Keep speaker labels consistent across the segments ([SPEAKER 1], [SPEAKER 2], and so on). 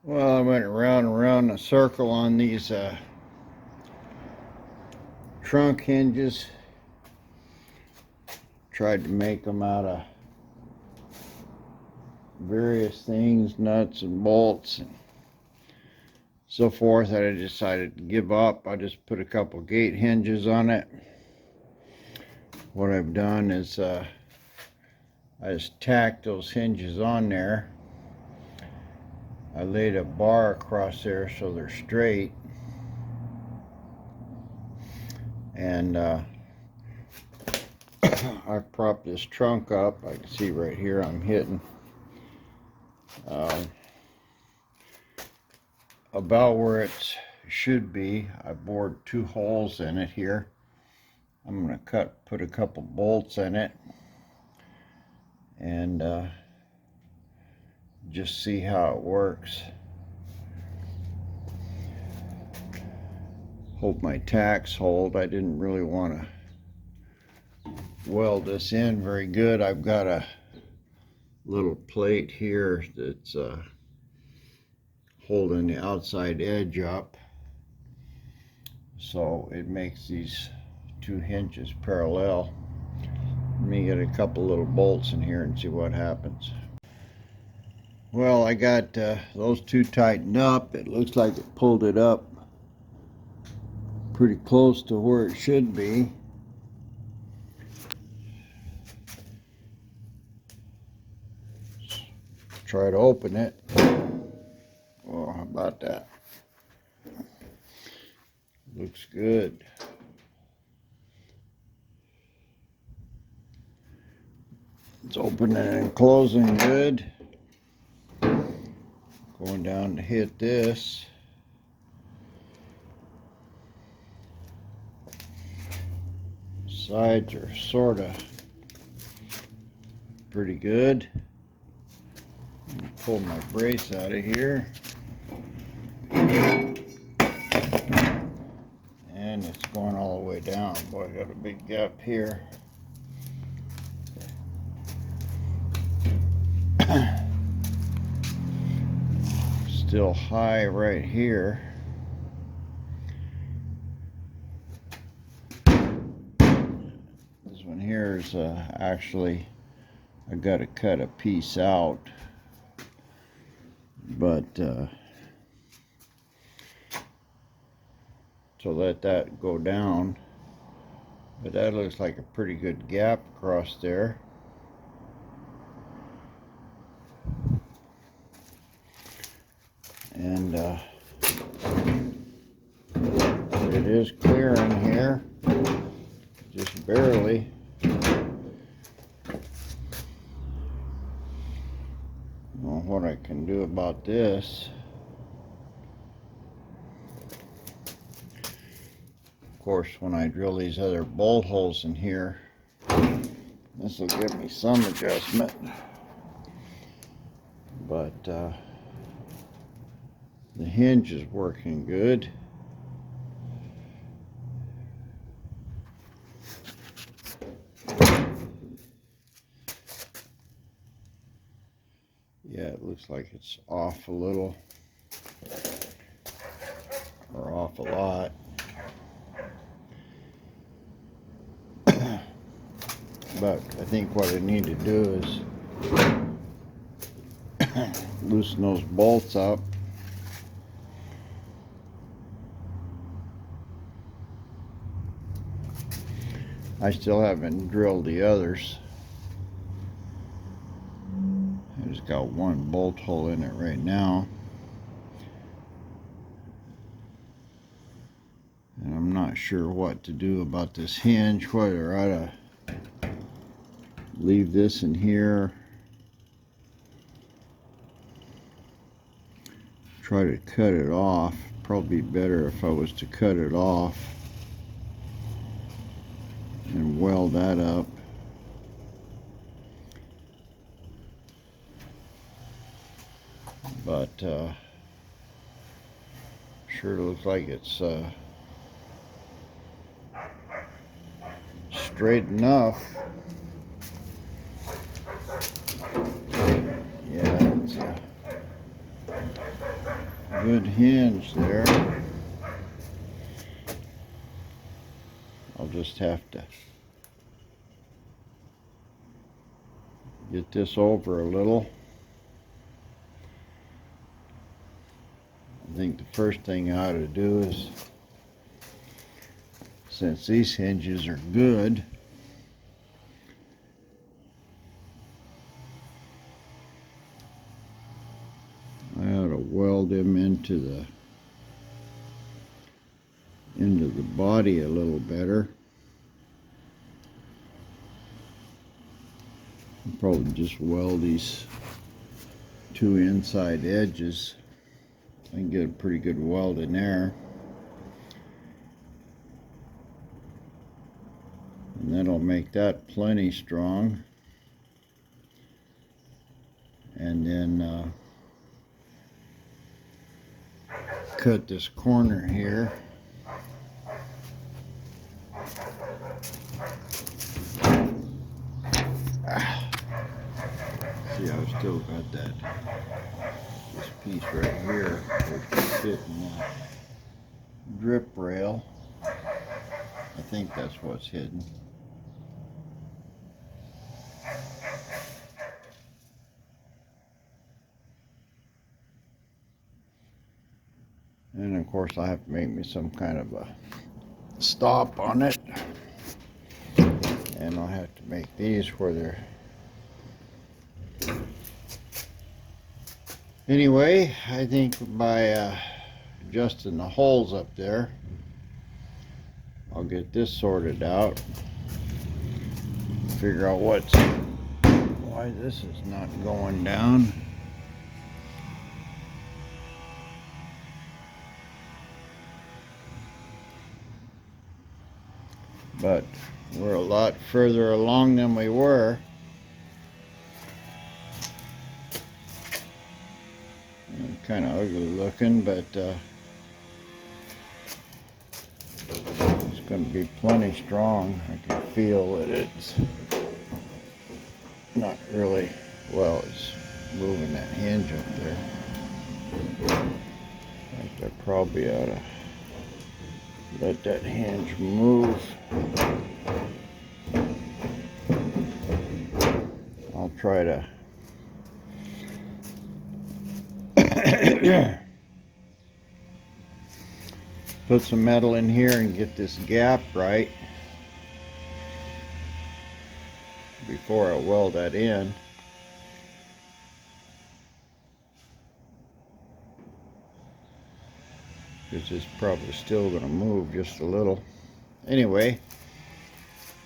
[SPEAKER 1] Well, I went around and around in a circle on these trunk hinges. Tried to make them out of various things, nuts and bolts and so forth. I decided to give up. I just put a couple gate hinges on it. What I've done is I just tacked those hinges on there. I laid a bar across there so they're straight, and I propped this trunk up. I can see right here I'm hitting about where it should be. I bored 2 holes in it here. I'm going to put a couple bolts in it and just see how it works. Hope my tacks hold. I didn't really want to weld this in very good. I've got a little plate here that's holding the outside edge up, so it makes these 2 hinges parallel. Let me get a couple little bolts in here and see what happens. Well, I got those 2 tightened up. It looks like it pulled it up pretty close to where it should be. Try to open it. Oh, how about that? Looks good. It's opening and closing good. Going down to hit this. Sides are sort of pretty good. Pull my brace out of here. And it's going all the way down. Boy, I got a big gap here. Still high right here. This one here is actually, I got to cut a piece out, but to let that go down. But that looks like a pretty good gap across there. And it is clear in here, just barely. Well, what I can do about this, of course, when I drill these other bolt holes in here, this will give me some adjustment. But the hinge is working good. Yeah, it looks like it's off a little, or off a lot. But I think what I need to do is loosen those bolts up. I still haven't drilled the others. I just got 1 bolt hole in it right now. And I'm not sure what to do about this hinge, whether I ought to leave this in here, try to cut it off. Probably better if I was to cut it off and weld that up. But sure looks like it's straight enough. Yeah, it's Good hinge there. I'll just have to get this over a little. I think the first thing I ought to do is, since these hinges are good, I ought to weld them into the body a little better. I'll probably just weld these two inside edges. I can get a pretty good weld in there. And that'll make that plenty strong. And then cut this corner here. See, I've still got this piece right here which is hitting the drip rail. I think that's what's hidden. And of course I have to make me some kind of a stop on it. And I'll have to make these where they're... Anyway, I think by adjusting the holes up there, I'll get this sorted out. Figure out why this is not going down. But we're a lot further along than we were. Kind of ugly looking, but it's going to be plenty strong. I can feel that it's not really, well, it's moving that hinge up there. I think I probably ought to let that hinge move. I'll try to put some metal in here and get this gap right before I weld that in. Because it's probably still going to move just a little. Anyway,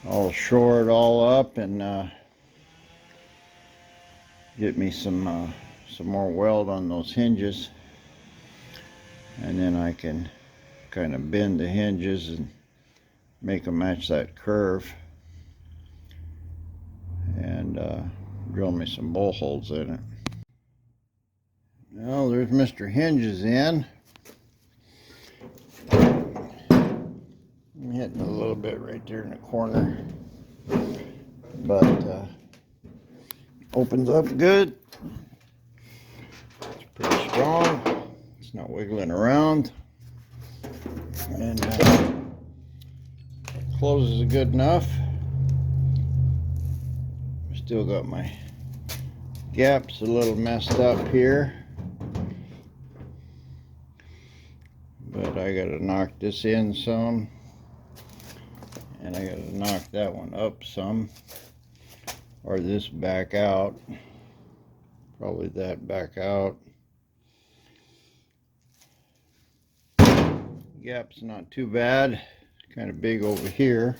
[SPEAKER 1] I'll shore it all up and get me some more weld on those hinges, and then I can kind of bend the hinges and make them match that curve, and drill me some bolt holes in it. Well, there's Mr. Hinges in. I'm hitting a little bit right there in the corner, but opens up good. It's pretty strong. It's not wiggling around, and closes it good enough. Still got my gaps a little messed up here, but I gotta knock this in some, and I gotta knock that one up some, or this back out. Probably that back out. Gap's not too bad. It's kind of big over here,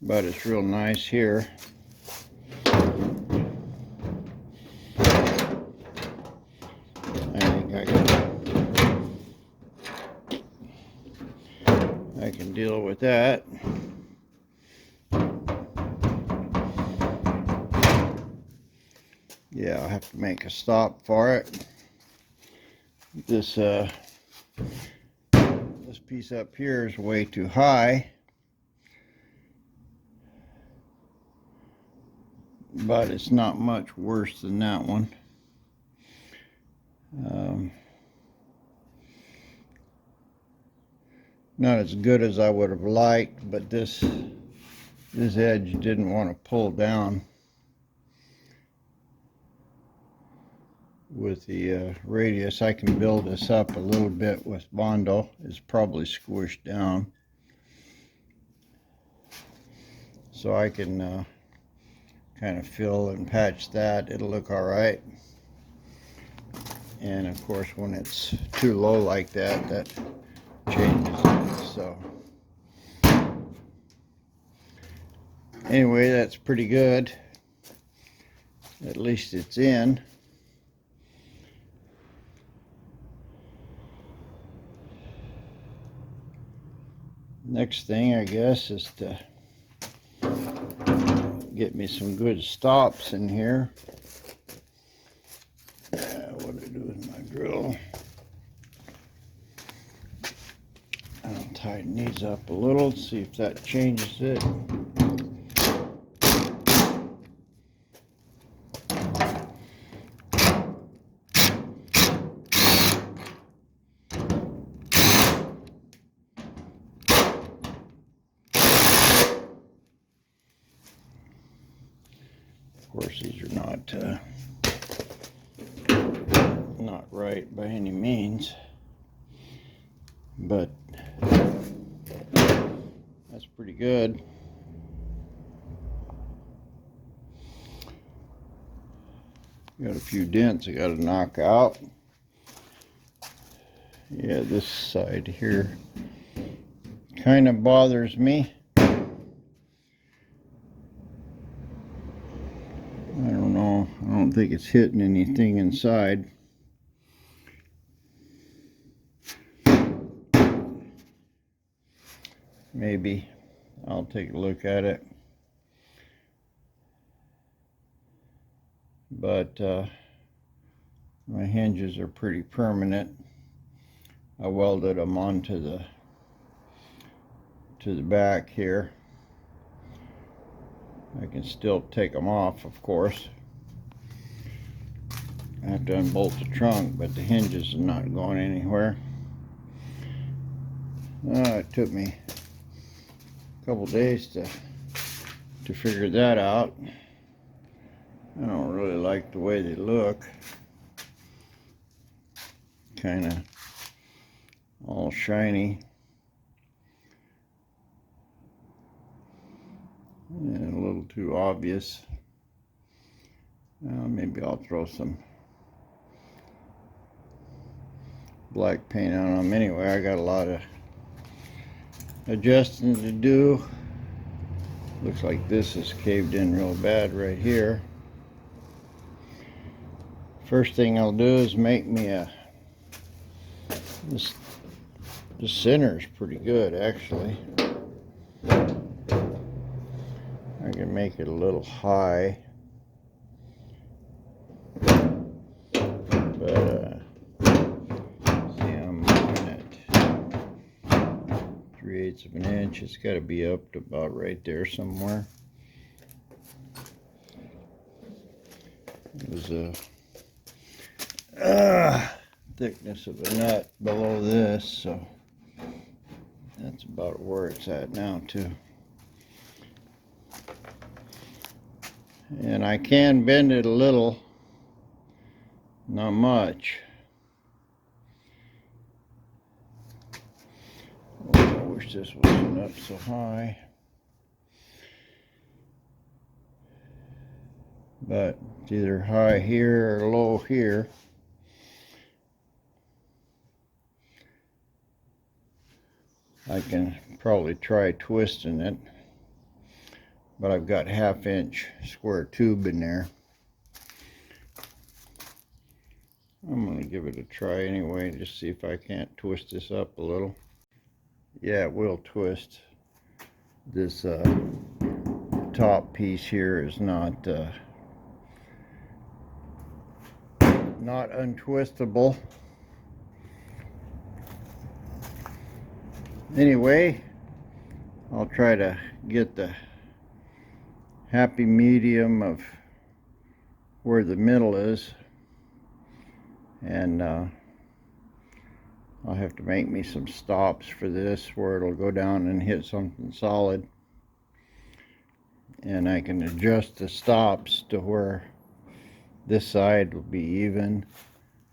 [SPEAKER 1] but it's real nice here. I think I can deal with that. Yeah, I'll have to make a stop for it. This piece up here is way too high, but it's not much worse than that one. Not as good as I would have liked, but this edge didn't want to pull down with the radius. I can build this up a little bit with Bondo. It's probably squished down, so I can kind of fill and patch that. It'll look all right. And of course, when it's too low like that, that changes it. So anyway, that's pretty good. At least it's in. Next thing, I guess, is to get me some good stops in here. What do I do with my drill? I'll tighten these up a little, see if that changes it. Of course, these are not right by any means, but that's pretty good. Got a few dents I got to knock out. Yeah, this side here kind of bothers me. I don't know. I don't think it's hitting anything inside. Maybe. I'll take a look at it. But my hinges are pretty permanent. I welded them onto the back here. I can still take them off, of course. I have to unbolt the trunk, but the hinges are not going anywhere. It took me a couple days to figure that out. I don't really like the way they look. Kind of all shiny. And a little too obvious. Maybe I'll throw some black paint on them. Anyway, I got a lot of adjusting to do. Looks like this is caved in real bad right here. First thing I'll do is make me the center's pretty good, actually. I can make it a little high, but see, I'm at 3/8 of an inch. It's got to be up to about right there somewhere. There's a thickness of a nut below this, so that's about where it's at now too. And I can bend it a little, not much. Oh, I wish this wasn't up so high. But it's either high here or low here. I can probably try twisting it, but I've got 1/2 inch square tube in there. I'm going to give it a try anyway, just see if I can't twist this up a little. Yeah, it will twist. This top piece here is not untwistable. Anyway, I'll try to get the happy medium of where the middle is And I'll have to make me some stops for this where it'll go down and hit something solid. And I can adjust the stops to where this side will be even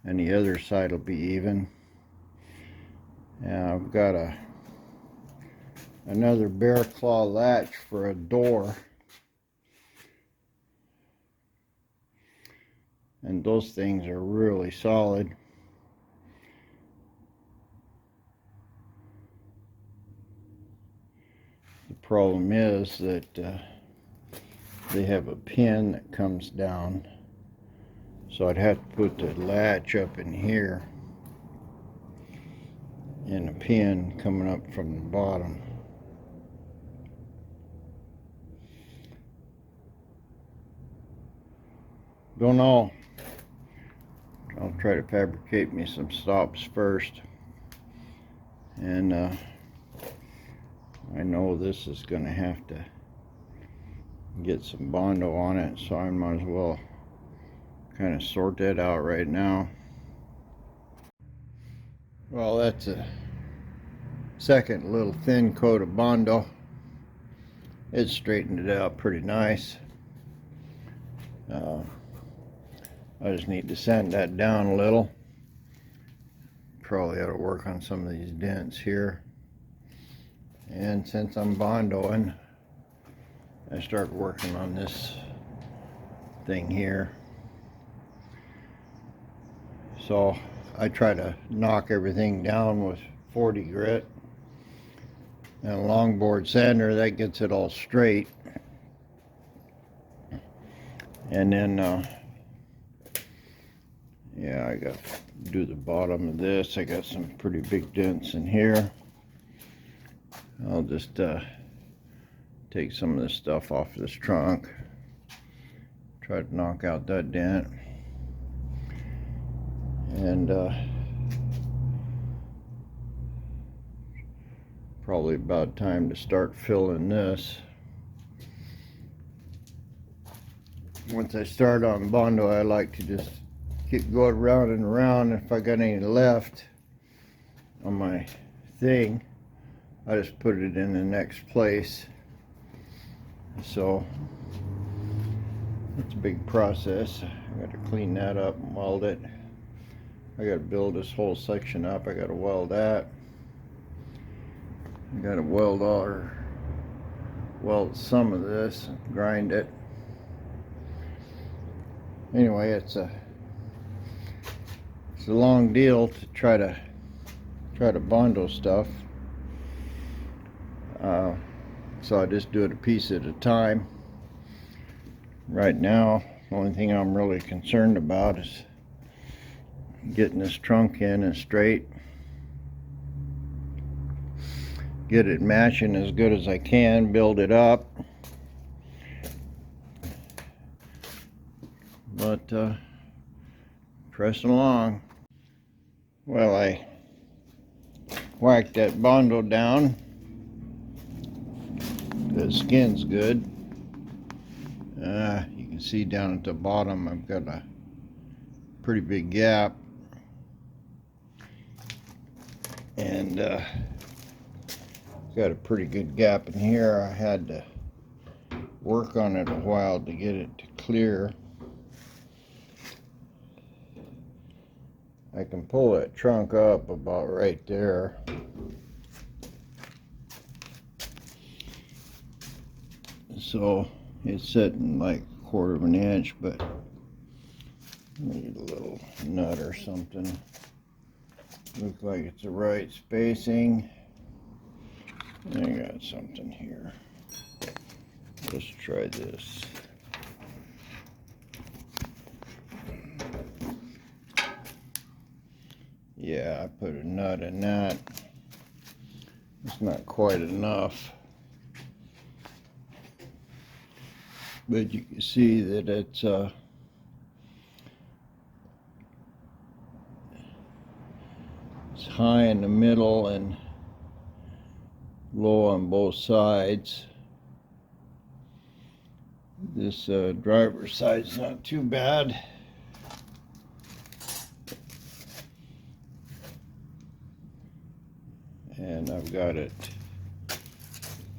[SPEAKER 1] and the other side will be even. And I've got another bear claw latch for a door, and those things are really solid. The problem is that they have a pin that comes down, so I'd have to put the latch up in here and a pin coming up from the bottom. Don't know. I'll try to fabricate me some stops first, and I know this is going to have to get some Bondo on it, so I might as well kind of sort that out right now. Well, that's a second little thin coat of Bondo. It straightened it out pretty nice. I just need to sand that down a little. Probably ought to work on some of these dents here. And since I'm Bondoing, I start working on this thing here. So I try to knock everything down with 40 grit and a longboard sander. That gets it all straight. And then yeah, I got to do the bottom of this. I got some pretty big dents in here. I'll just take some of this stuff off this trunk, try to knock out that dent, and probably about time to start filling this. Once I start on Bondo, I like to just keep going around and around. If I got any left on my thing, I just put it in the next place. So it's a big process. I got to clean that up and weld it. I got to build this whole section up. I got to weld that. I got to weld some of this and grind it. Anyway, it's a long deal to try to Bondo stuff. So I just do it a piece at a time. Right now, the only thing I'm really concerned about is getting this trunk in and straight. Get it matching as good as I can, build it up. But pressing along. Well, I whacked that Bondo down. The skin's good. You can see down at the bottom I've got a pretty big gap, and got a pretty good gap in here. I had to work on it a while to get it to clear. I can pull that trunk up about right there. So it's sitting like 1/4 of an inch, but need a little nut or something. Looks like it's the right spacing. I got something here. Let's try this. Yeah, I put a nut in that. It's not quite enough, but you can see that it's high in the middle and low on both sides. This driver's side's not too bad. and I've got it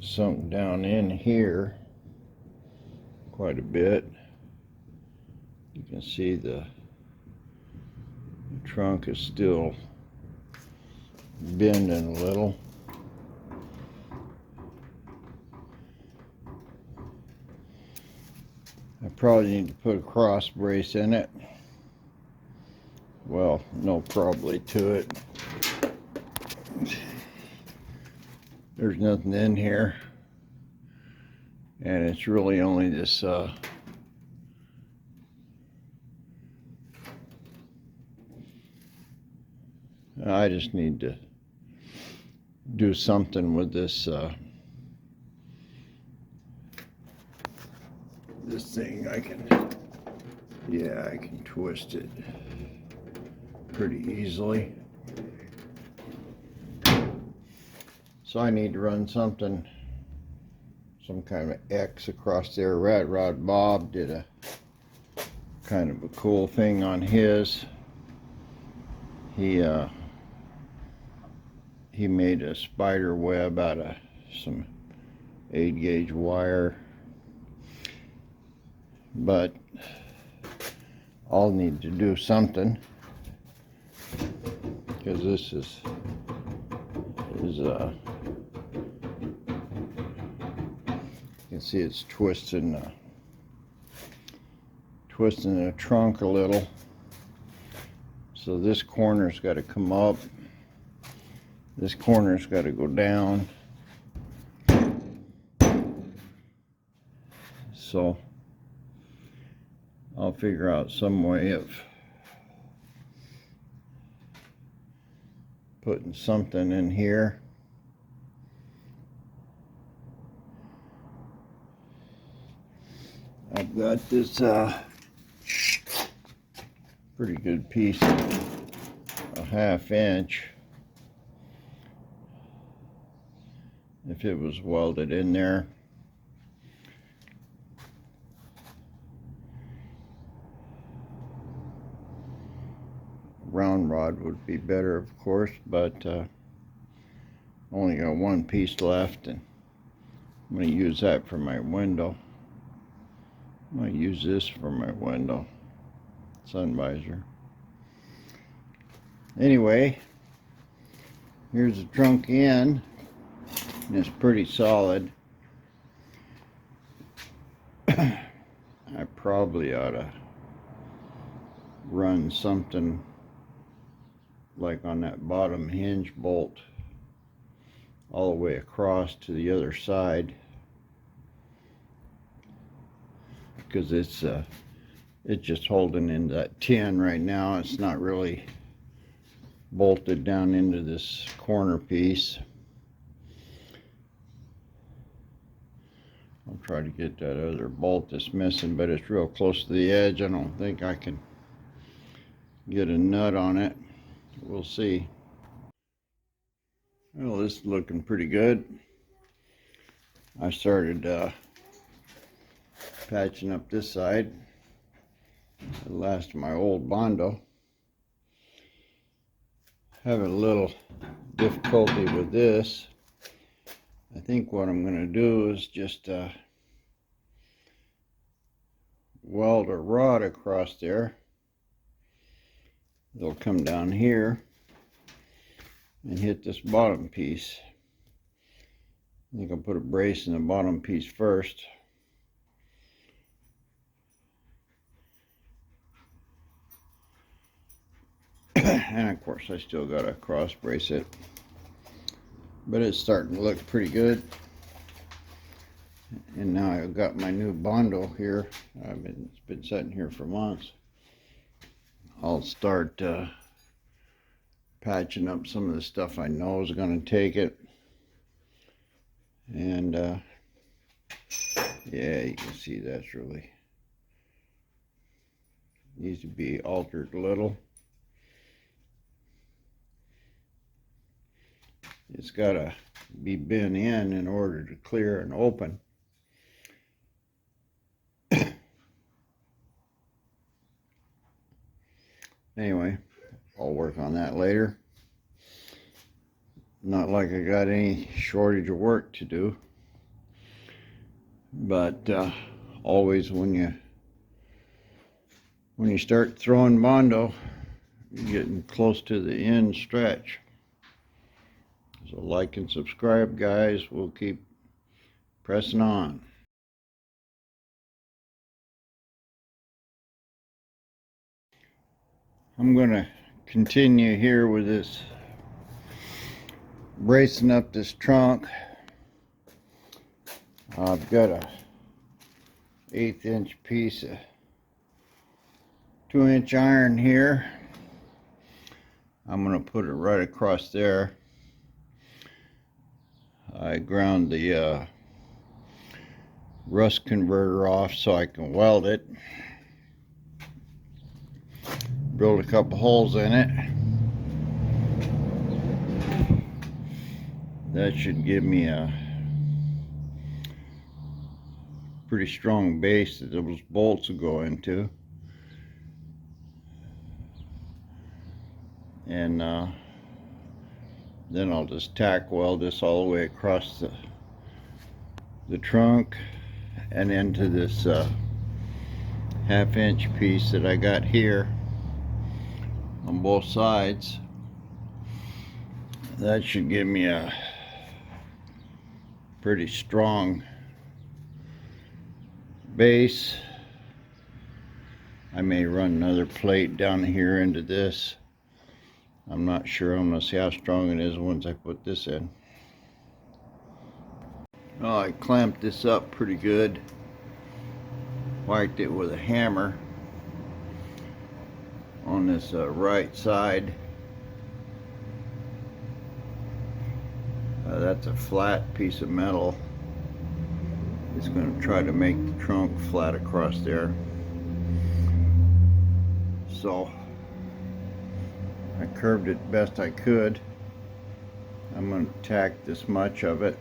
[SPEAKER 1] sunk down in here quite a bit. You can see the trunk is still bending a little. I probably need to put a cross brace in it. Well, no probably to it. There's nothing in here, and it's really only this I just need to do something with this this thing. I can twist it pretty easily. So I need to run some kind of X across there. Rat Rod Bob did a kind of a cool thing on his. He made a spider web out of some 8-gauge wire, but I'll need to do something, because this is you can see it's twisting the trunk a little. So this corner's got to come up. This corner's got to go down. So I'll figure out some way of putting something in here. I've got this pretty good piece, a 1/2 inch. If it was welded in there. Round rod would be better, of course, but only got one piece left, and I'm going to use that for my window. I'm going to use this for my window, sun visor. Anyway, here's the trunk end, and it's pretty solid. I probably ought to run something like on that bottom hinge bolt all the way across to the other side, because it's just holding in that tin right now. It's not really bolted down into this corner piece. I'll try to get that other bolt that's missing, but it's real close to the edge. I don't think I can get a nut on it. We'll see. Well, this is looking pretty good. I started patching up this side, the last of my old Bondo. Having a little difficulty with this. I think what I'm going to do is just weld a rod across there. It'll come down here and hit this bottom piece. I think I'll put a brace in the bottom piece first. And of course I still got to cross brace it, but it's starting to look pretty good. And now I've got my new Bondo here. It's been sitting here for months. I'll start patching up some of the stuff I know is going to take it. And yeah, you can see that's really needs to be altered a little. It's got to be bent in order to clear and open. Anyway, I'll work on that later. Not like I got any shortage of work to do, but always when you start throwing Bondo, you're getting close to the end stretch. So like and subscribe, guys. We'll keep pressing on. I'm going to continue here with this, bracing up this trunk. I've got a 1/8 inch piece of 2-inch iron here. I'm going to put it right across there. I ground the rust converter off so I can weld it. Drilled a couple holes in it. That should give me a pretty strong base that those bolts will go into. And then I'll just tack weld this all the way across the trunk and into this 1/2 inch piece that I got here on both sides. That should give me a pretty strong base. I may run another plate down here into this. I'm not sure. I'm going to see how strong it is once I put this in. Well, I clamped this up pretty good. Whacked it with a hammer on this right side. That's a flat piece of metal. It's going to try to make the trunk flat across there. So I curved it best I could. I'm going to tack this much of it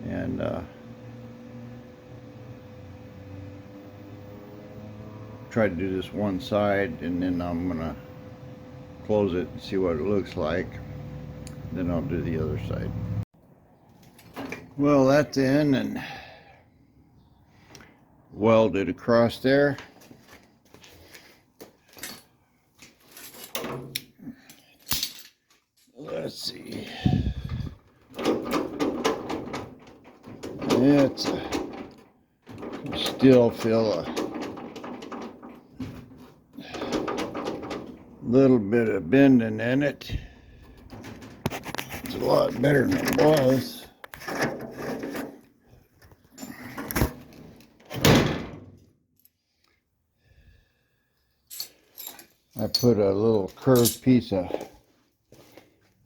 [SPEAKER 1] and try to do this one side, and then I'm going to close it and see what it looks like. Then I'll do the other side. Well, that's in and welded across there. Let's see. It's still feel a little bit of bending in it. It's a lot better than it was. I put a little curved piece of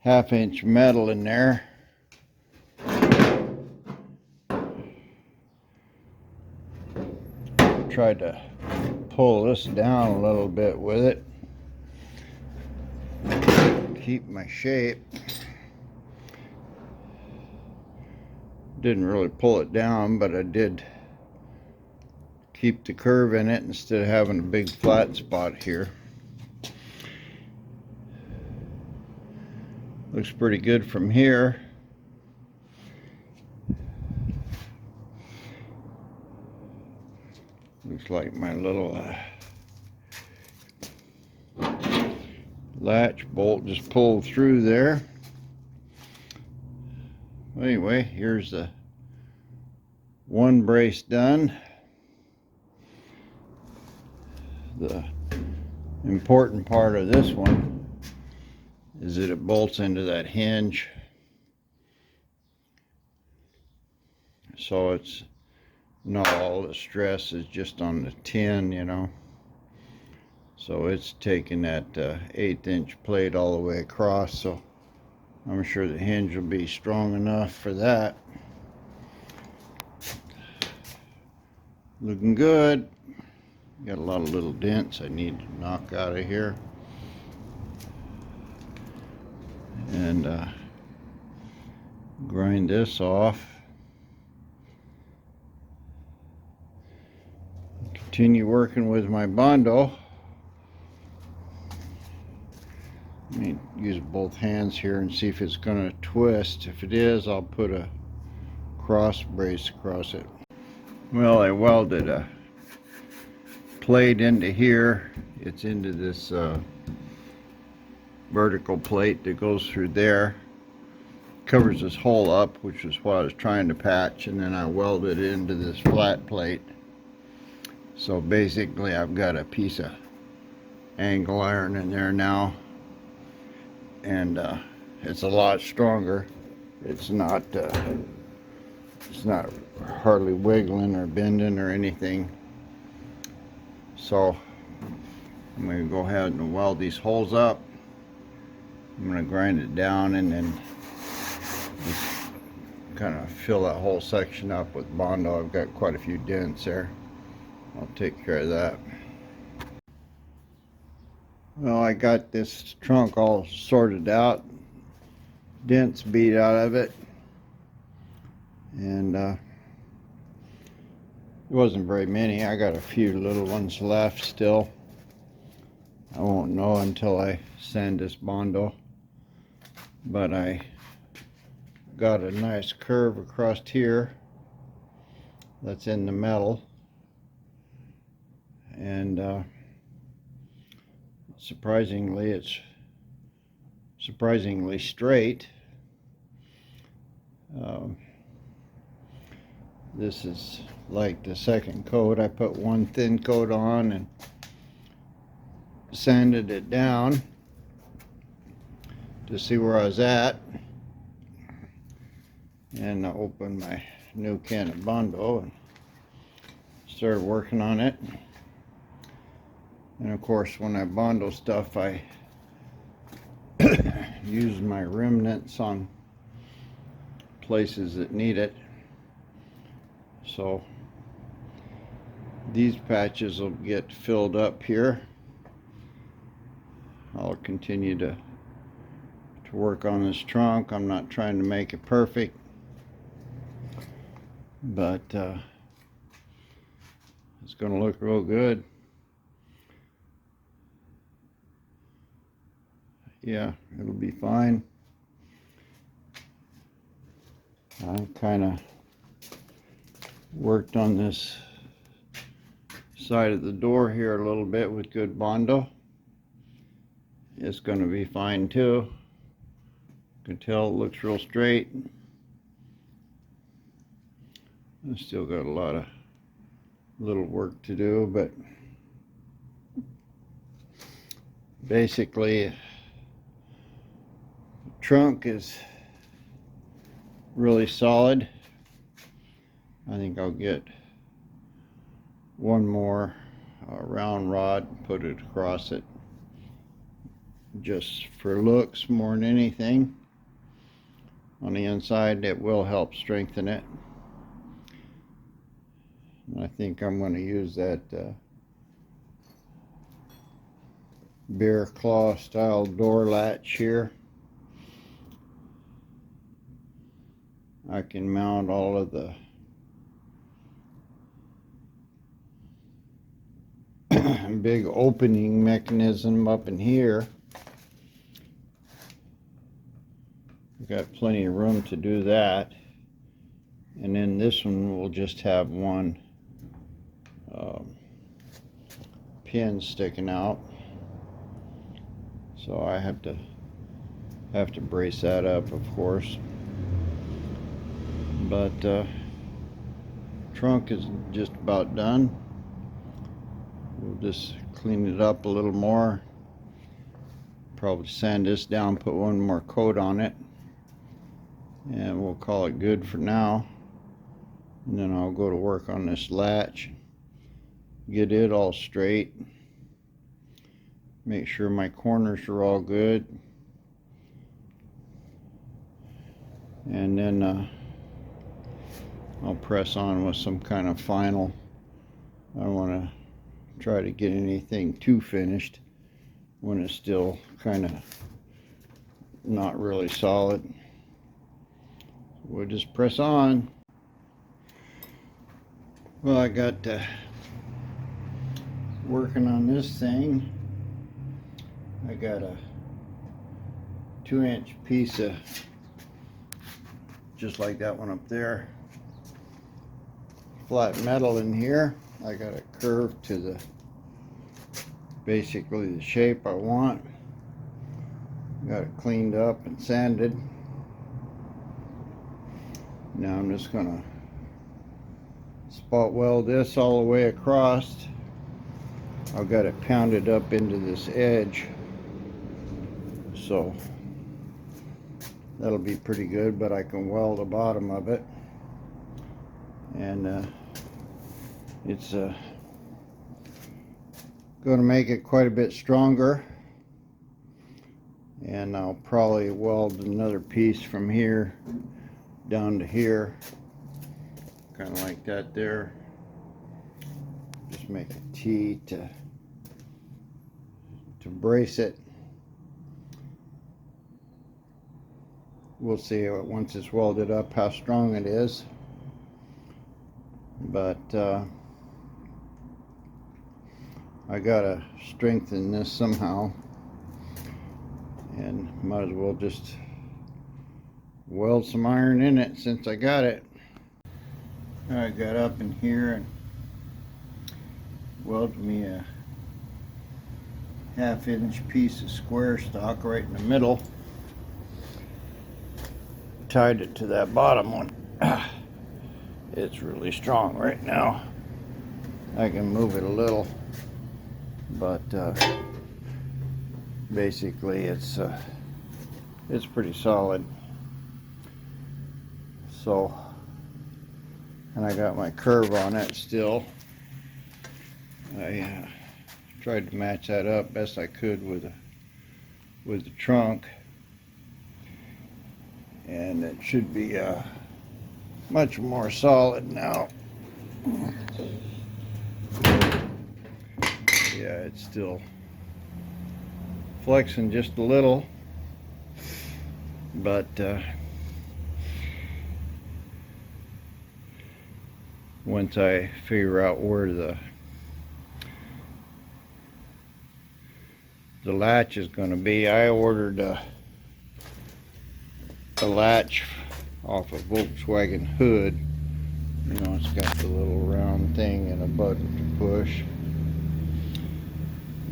[SPEAKER 1] 1/2 inch metal in there. Tried to pull this down a little bit with it. Keep my shape. Didn't really pull it down, but I did keep the curve in it instead of having a big flat spot here. Looks pretty good from here. Looks like my little latch bolt just pulled through there. Anyway, here's the one brace done. The important part of this one is that it bolts into that hinge. So it's not all the stress is just on the tin, you know. So it's taking that 1/8 inch plate all the way across, so I'm sure the hinge will be strong enough for that. Looking good. Got a lot of little dents I need to knock out of here. And grind this off. Continue working with my Bondo. Let me use both hands here and see if it's going to twist. If it is, I'll put a cross brace across it. Well, I welded a plate into here. It's into this vertical plate that goes through there. Covers this hole up, which is what I was trying to patch, and then I welded it into this flat plate. So basically I've got a piece of angle iron in there now, and it's a lot stronger. It's not hardly wiggling or bending or anything. So I'm going to go ahead and weld these holes up. I'm going to grind it down and then just kind of fill that whole section up with Bondo. I've got quite a few dents there. I'll take care of that. Well, I got this trunk all sorted out, dents beat out of it, and it wasn't very many. I got a few little ones left still. I won't know until I sand this Bondo, but I got a nice curve across here that's in the metal, and surprisingly it's surprisingly straight. This is like the second coat. I put one thin coat on and sanded it down to see where I was at, and I opened my new can of Bondo and started working on it. And of course, when I Bondo stuff, I use my remnants on places that need it. So these patches will get filled up here. I'll continue to work on this trunk. I'm not trying to make it perfect, but it's going to look real good. Yeah, it'll be fine. I kind of worked on this side of the door here a little bit with good Bondo. It's going to be fine too. You can tell it looks real straight. I still got a lot of little work to do, but basically the trunk is really solid. I think I'll get one more round rod and put it across it, just for looks more than anything. On the inside, it will help strengthen it. And I think I'm going to use that bear claw style door latch here. I can mount all of the big opening mechanism up in here. We've got plenty of room to do that. And then this one will just have one pin sticking out. So I have to brace that up, of course. But trunk is just about done. We'll just clean it up a little more. Probably sand this down, put one more coat on it, and we'll call it good for now. And then I'll go to work on this latch, get it all straight, make sure my corners are all good, and then I'll press on with some kind of final. I don't want to try to get anything too finished when it's still kind of not really solid. We'll just press on. Well, I got working on this thing. I got a 2-inch piece of, just like that one up there, flat metal in here. I got it curved to the basically the shape I want. Got it cleaned up and sanded. Now I'm just gonna spot weld this all the way across. I've got it pounded up into this edge, so that'll be pretty good, but I can weld the bottom of it, and it's going to make it quite a bit stronger. And I'll probably weld another piece from here down to here, kind of like that there. Just make a T to brace it. We'll see once it's welded up how strong it is, but I gotta strengthen this somehow, and might as well just weld some iron in it since I got it. I got up in here and welded me a 1/2-inch piece of square stock right in the middle. Tied it to that bottom one. It's really strong right now. I can move it a little, but basically it's pretty solid. So, and I got my curve on it still. I tried to match that up best I could with the trunk, and it should be much more solid now. Yeah, it's still flexing just a little, but once I figure out where the latch is going to be, I ordered a latch off a Volkswagen hood. You know, it's got the little round thing and a button to push,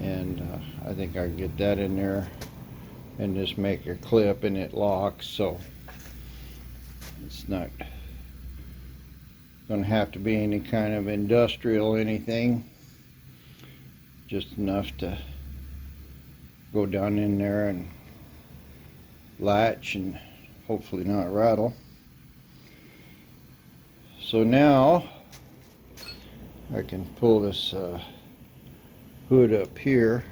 [SPEAKER 1] and I think I can get that in there and just make a clip and it locks, so it's not going to have to be any kind of industrial anything, just enough to go down in there and latch and hopefully not rattle. So now I can pull this hood up here,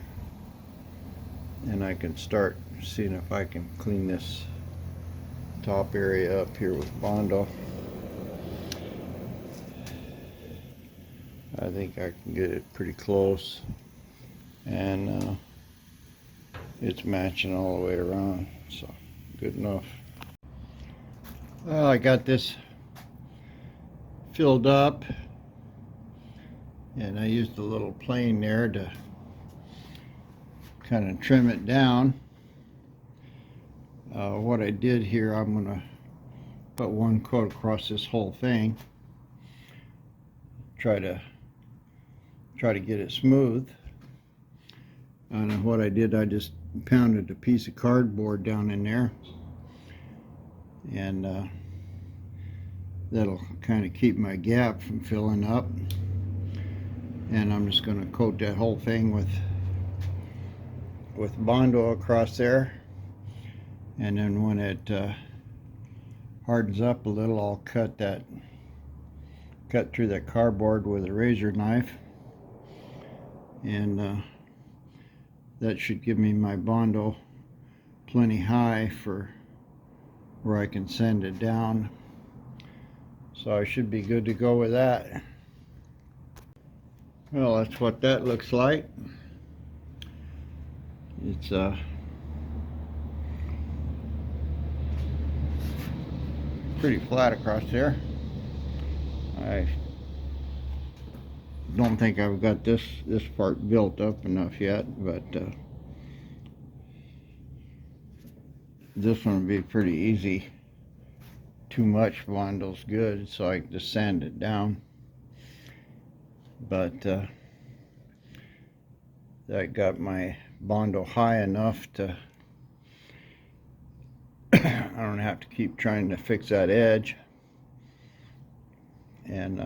[SPEAKER 1] and I can start seeing if I can clean this top area up here with Bondo. I think I can get it pretty close, and it's matching all the way around, so good enough. Well, I got this filled up, and I used a little plane there to kind of trim it down. What I did here, I'm gonna put one coat across this whole thing, try to get it smooth. And what I did, I just pounded a piece of cardboard down in there, and that'll kind of keep my gap from filling up. And I'm just going to coat that whole thing with Bondo across there, and then when it hardens up a little, I'll cut through that cardboard with a razor knife, and that should give me my Bondo plenty high for where I can sand it down. So I should be good to go with that. Well, that's what that looks like. It's pretty flat across there. I don't think I've got this part built up enough yet, but This one would be pretty easy. Too much Bondo's good, so I can just sand it down. But that got my Bondo high enough to I don't have to keep trying to fix that edge. And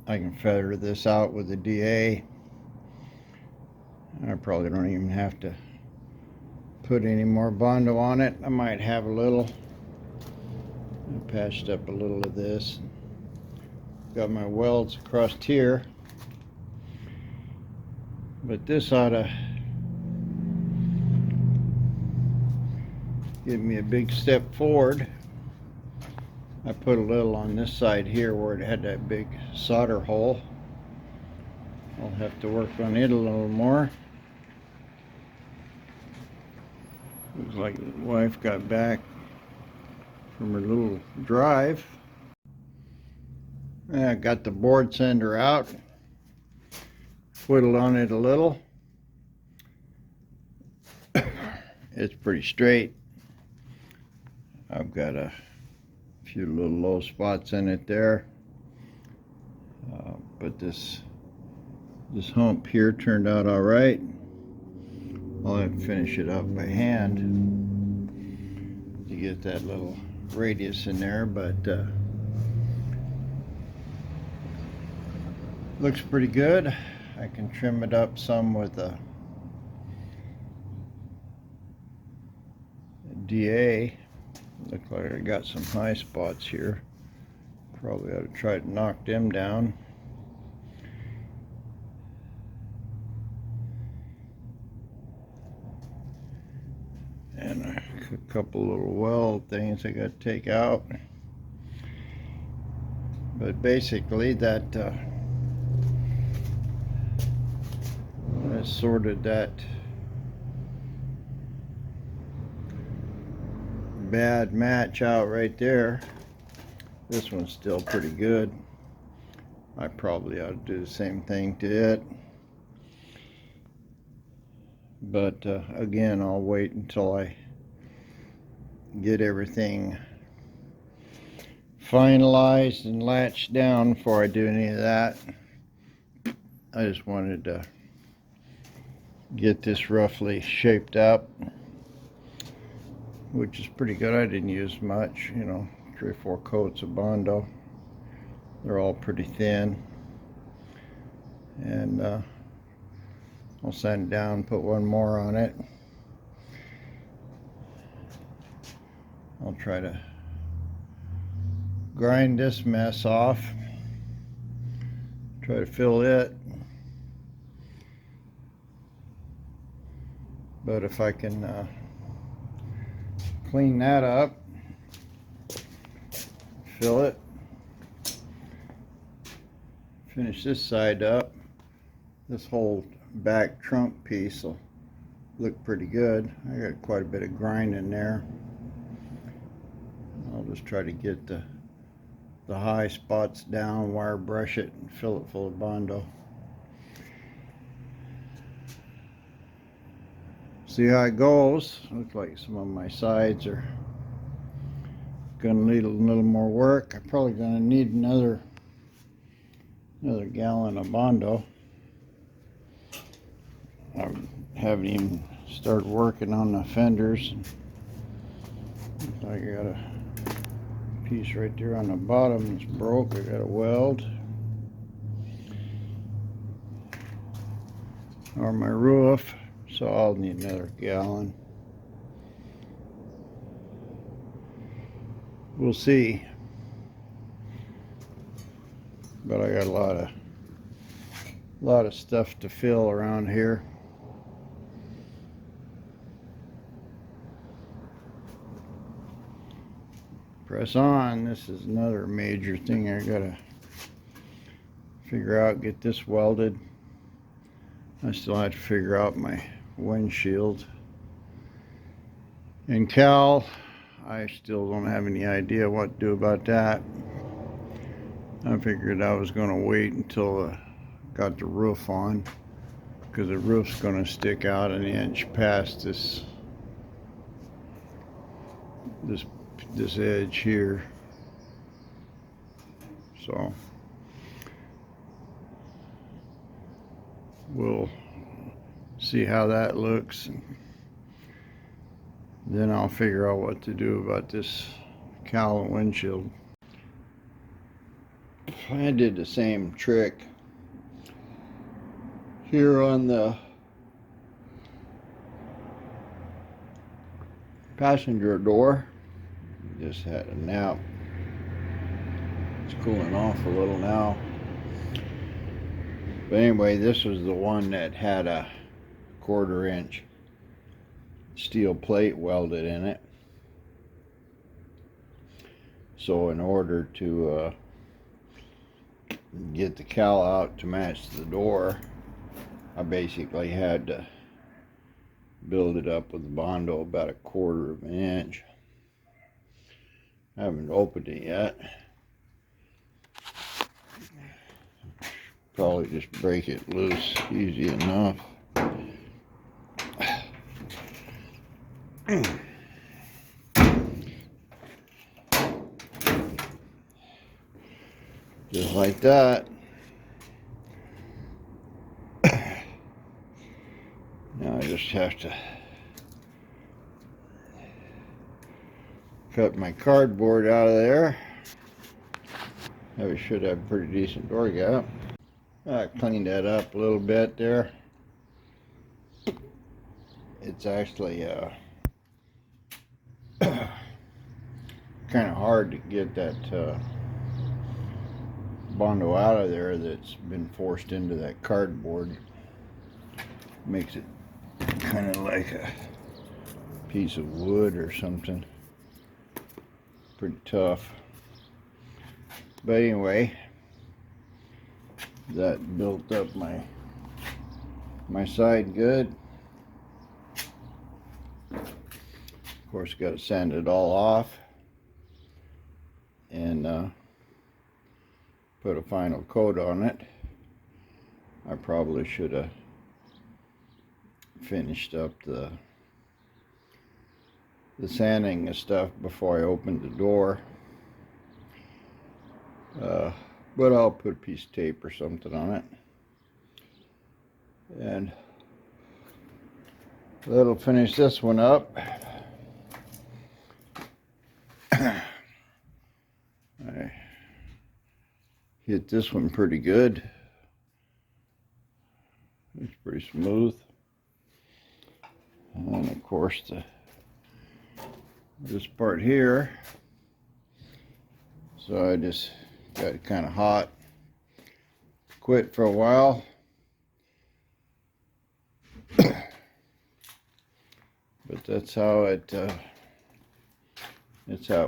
[SPEAKER 1] I can feather this out with the DA. I probably don't even have to put any more Bondo on it. I might have a little. I patched up a little of this. Got my welds across here. But this ought to give me a big step forward. I put a little on this side here where it had that big solder hole. I'll have to work on it a little more. Looks like the wife got back from her little drive. I got the board sander out. Whittled on it a little. It's pretty straight. I've got a few little low spots in it there. But this hump here turned out all right. I'll have to finish it up by hand to get that little radius in there, but looks pretty good. I can trim it up some with a DA. Looks like I got some high spots here. Probably ought to try to knock them down. And a couple little weld things I got to take out. But basically that I sorted that bad match out right there. This one's still pretty good. I probably ought to do the same thing to it. But again, I'll wait until I get everything finalized and latched down before I do any of that. I just wanted to get this roughly shaped up, which is pretty good. I didn't use much, 3 or 4 coats of Bondo. They're all pretty thin. And I'll sand it down, put one more on it. I'll try to grind this mess off. Try to fill it. But if I can clean that up, fill it, finish this side up, this whole back trunk piece will look pretty good. I got quite a bit of grind in there. I'll just try to get the high spots down, wire brush it, and fill it full of Bondo. See how it goes. Looks like some of my sides are gonna need a little more work. I'm probably gonna need another gallon of Bondo. I haven't even started working on the fenders. I got a piece right there on the bottom that's broke. I got a weld. Or my roof, so I'll need another gallon. We'll see. But I got a lot of stuff to fill around here. Press on. This is another major thing I gotta figure out. Get this welded. I still have to figure out my windshield. And Cal, I still don't have any idea what to do about that. I figured I was going to wait until I got the roof on, because the roof's going to stick out an inch past this this edge here. So we'll see how that looks, and then I'll figure out what to do about this cowl windshield. I did the same trick here on the passenger door. Just had a nap. It's cooling off a little now. But anyway, this was the one that had a 1/4 inch steel plate welded in it. So in order to get the cowl out to match the door, I basically had to build it up with Bondo about 1/4 inch. I haven't opened it yet. Probably just break it loose easy enough. Just like that. Now I just have to cut my cardboard out of there. I should have a pretty decent door gap. I cleaned that up a little bit there. It's actually kind of hard to get that Bondo out of there that's been forced into that cardboard. Makes it kind of like a piece of wood or something. Pretty tough. But anyway, that built up my side good. Of course, got to sand it all off and put a final coat on it. I probably should have finished up the sanding and stuff before I opened the door. But I'll put a piece of tape or something on it, and that'll finish this one up. I hit this one pretty good. It's pretty smooth. And of course this part here. So I just got it kind of hot. Quit for a while. But that's how it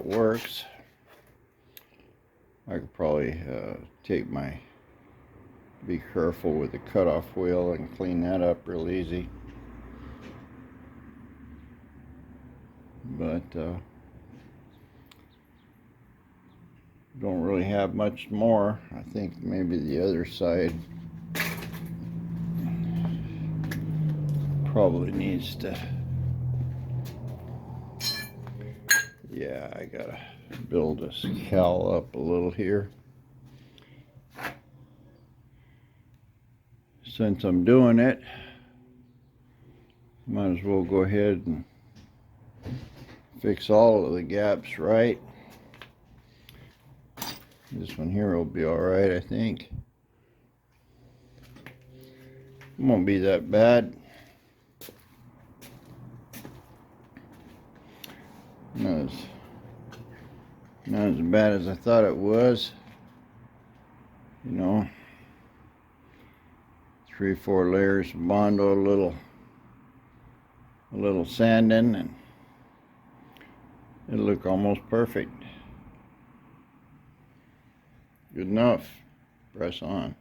[SPEAKER 1] works. I could probably be careful with the cutoff wheel and clean that up real easy. But don't really have much more. I think maybe the other side probably needs to, yeah, I gotta build this cowl up a little here. Since I'm doing it, might as well go ahead and fix all of the gaps right. This one here will be alright, I think. It won't be that bad. Not as bad as I thought it was. You know, 3-4 layers of Bondo, a little sanding, and it'll look almost perfect. Good enough. Press on.